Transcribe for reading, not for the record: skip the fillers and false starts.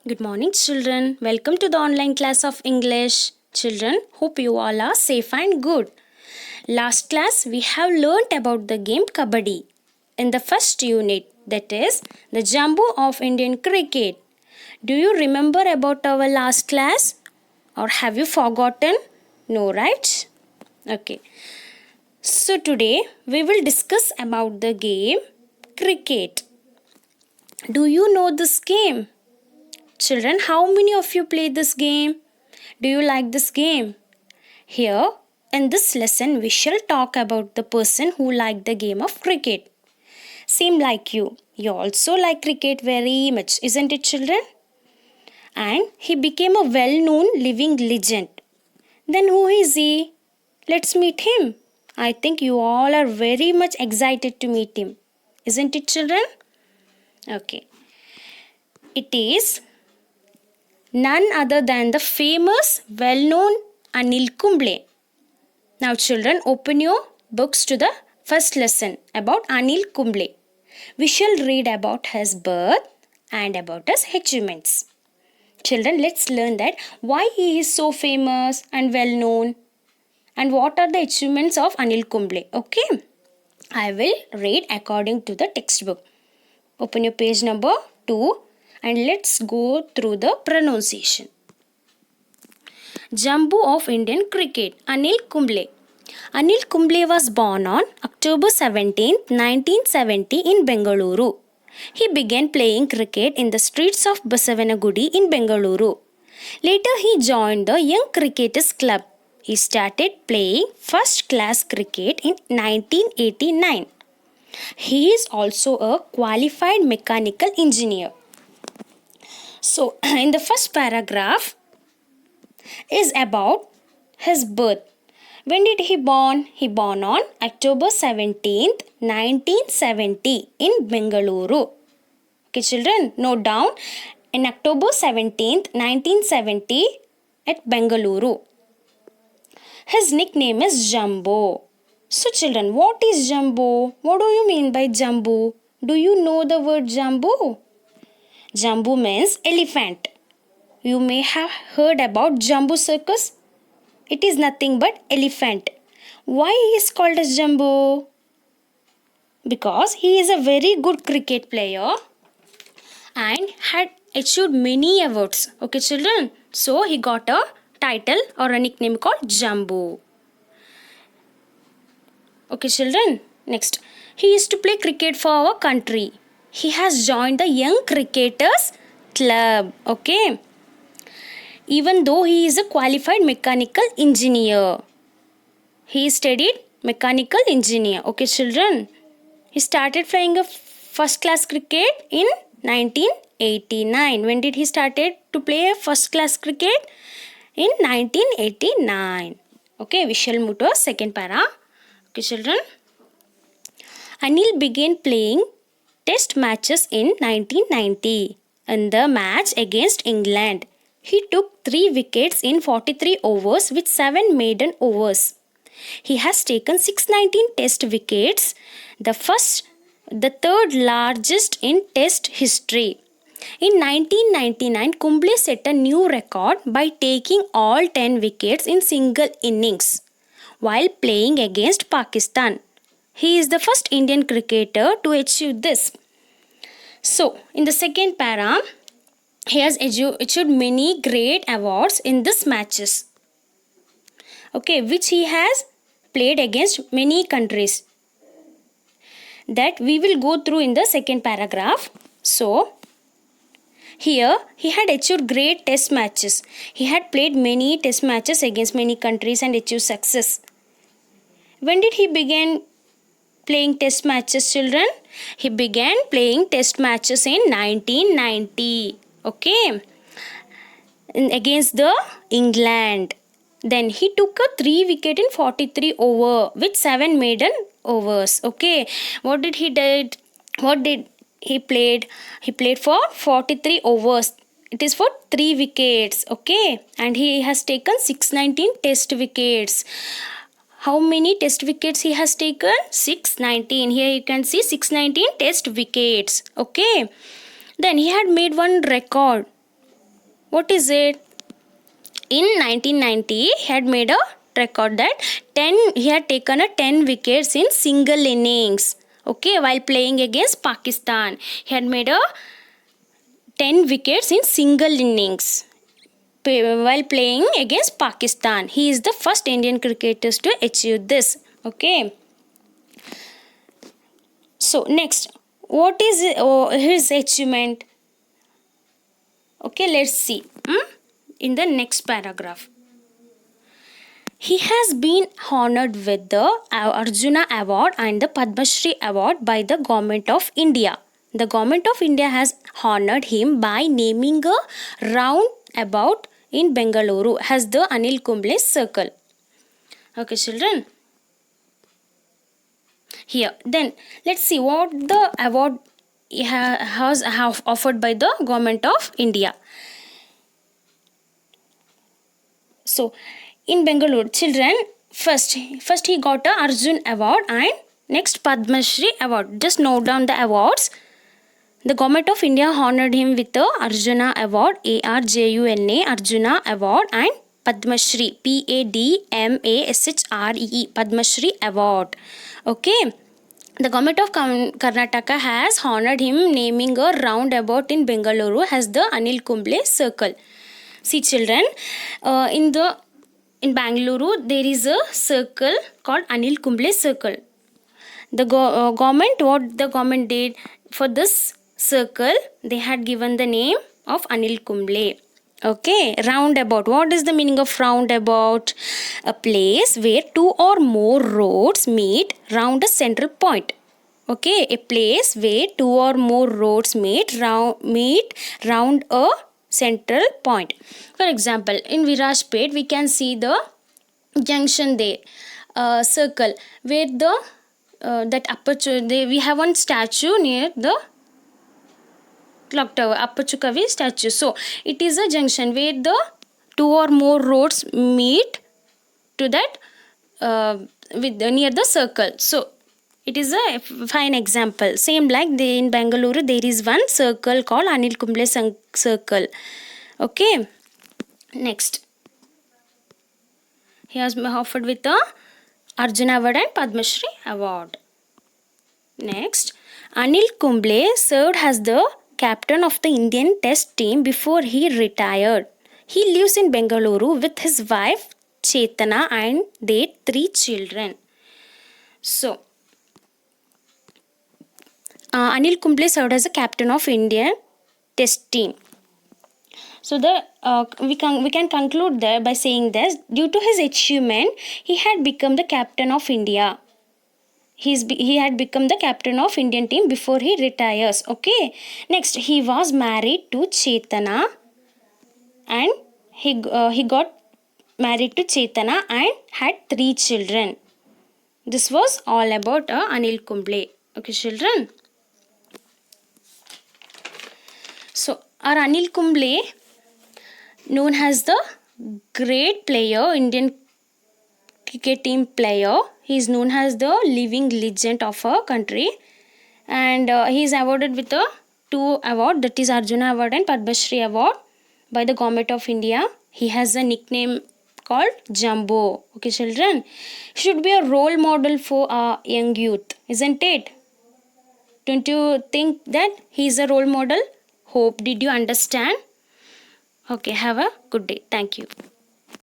Good morning, children. Welcome to the online class of English. Children, hope you all are safe and good. Last class, we have learnt about the game Kabaddi. In the first unit, that is, the Jumbo of Indian cricket. Do you remember about our last class? Or have you forgotten? No, right? Okay. So today, we will discuss about the game cricket. Do you know this game? Children, how many of you play this game? Do you like this game? Here, in this lesson, we shall talk about the person who liked the game of cricket. Same like you. You also like cricket very much, isn't it, children? And he became a well-known living legend. Then who is he? Let's meet him. I think you all are very much excited to meet him. Isn't it, children? Okay. It is none other than the famous, well-known Anil Kumble. Now children, open your books to the first lesson about Anil Kumble. We shall read about his birth and about his achievements. Children, let's learn that why he is so famous and well-known and what are the achievements of Anil Kumble. Okay, I will read according to the textbook. Open your page number 2. And let's go through the pronunciation. Jumbo of Indian cricket, Anil Kumble. Anil Kumble was born on October 17, 1970 in Bengaluru. He began playing cricket in the streets of Basavanagudi in Bengaluru. Later he joined the Young Cricketers Club. He started playing first class cricket in 1989. He is also a qualified mechanical engineer. So, in the first paragraph is about his birth. When did he born? He born on October 17th, 1970 in Bengaluru. Okay, children, note down. In October 17th, 1970 at Bengaluru. His nickname is Jumbo. So, children, what is Jumbo? What do you mean by Jumbo? Do you know the word Jumbo? Jumbo means elephant. You may have heard about Jumbo circus. It is nothing but elephant. Why he is called as Jumbo? Because he is a very good cricket player and had achieved many awards. Okay, children. So he got a title or a nickname called Jumbo. Okay, children. Next, he used to play cricket for our country. He has joined the Young Cricketers Club. Okay. Even though he is a qualified mechanical engineer. He studied mechanical engineer. Okay, children. He started playing a first class cricket in 1989. When did he started to play a first class cricket? In 1989. Okay, we shall move to a second para. Okay, children. Anil began playing Test matches in 1990. In the match against England, he took 3 wickets in 43 overs with 7 maiden overs. He has taken 619 Test wickets, the third largest in Test history. In 1999, Kumble set a new record by taking all 10 wickets in single innings while playing against Pakistan. He is the first Indian cricketer to achieve this. So, in the second para, he has achieved many great awards in these matches. Okay, which he has played against many countries. That we will go through in the second paragraph. So, here he had achieved great test matches. He had played many test matches against many countries and achieved success. When did he begin playing test matches, children? He began playing test matches in 1990. Okay. Against the England. Then he took a 3 wicket in 43 over with 7 maiden overs. Okay. What did he did? What did he played? He played for 43 overs. It is for 3 wickets. Okay. And he has taken 619 test wickets. How many test wickets he has taken? 619. Here you can see 619 test wickets. Okay. Then he had made one record What is it? In 1990, he had made a record that he had taken a 10 wickets in single innings. Okay, while playing against Pakistan, he had made a 10 wickets in single innings while playing against Pakistan. He is the first Indian cricketer to achieve this. Okay. So next, what is his achievement? Okay, let's see in the next paragraph. He has been honored with the Arjuna Award and the Padma Shri Award by the Government of India. The Government of India has honored him by naming a roundabout in Bengaluru as the Anil Kumble Circle. Okay, children. Here, then let's see what the award has offered by the Government of India. So, in Bengaluru, children, first he got a Arjun Award and next Padma Shri Award. Just note down the awards. The Government of India honored him with the Arjuna Award, ARJUNA Arjuna Award, and Padma Shri, PADMASHREE, Padma Shri Award. Okay. The Government of Karnataka has honored him naming a roundabout in Bengaluru as the Anil Kumble Circle. See children, in Bangalore there is a circle called Anil Kumble Circle. The what the government did for this circle, they had given the name of Anil Kumble. Okay, roundabout. What is the meaning of roundabout? A place where two or more roads meet round a central point. Okay, a place where two or more roads meet round a central point. For example, in Virajpet, we can see the junction there, circle where the we have one statue near the clock tower, Appachukavi statue. So it is a junction where the two or more roads meet to that near the circle. So it is a fine example. Same like in Bangalore, there is one circle called Anil Kumble Circle. Okay. Next, he has been offered with the Arjuna Award and Padma Shri Award. Next, Anil Kumble served as the captain of the Indian Test team before he retired. He lives in Bengaluru with his wife Chetana and their 3 children. So, Anil Kumble served as a captain of Indian Test team. So we can conclude there by saying this: due to his achievement, he had become the captain of India. He had become the captain of Indian team before he retires. Okay. Next, he was married to Chetana, and he got married to Chetana and had 3 children. This was all about Anil Kumble. Okay, children. So, our Anil Kumble, known as the great player, Indian cricket team player. He is known as the living legend of our country, and he is awarded with a 2 award, that is Arjuna Award and Padma Shri Award by the Government of India. He has a nickname called Jumbo. Okay, children, he should be a role model for our young youth, isn't it? Don't you think that he is a role model? Hope did you understand? Okay, have a good day. Thank you.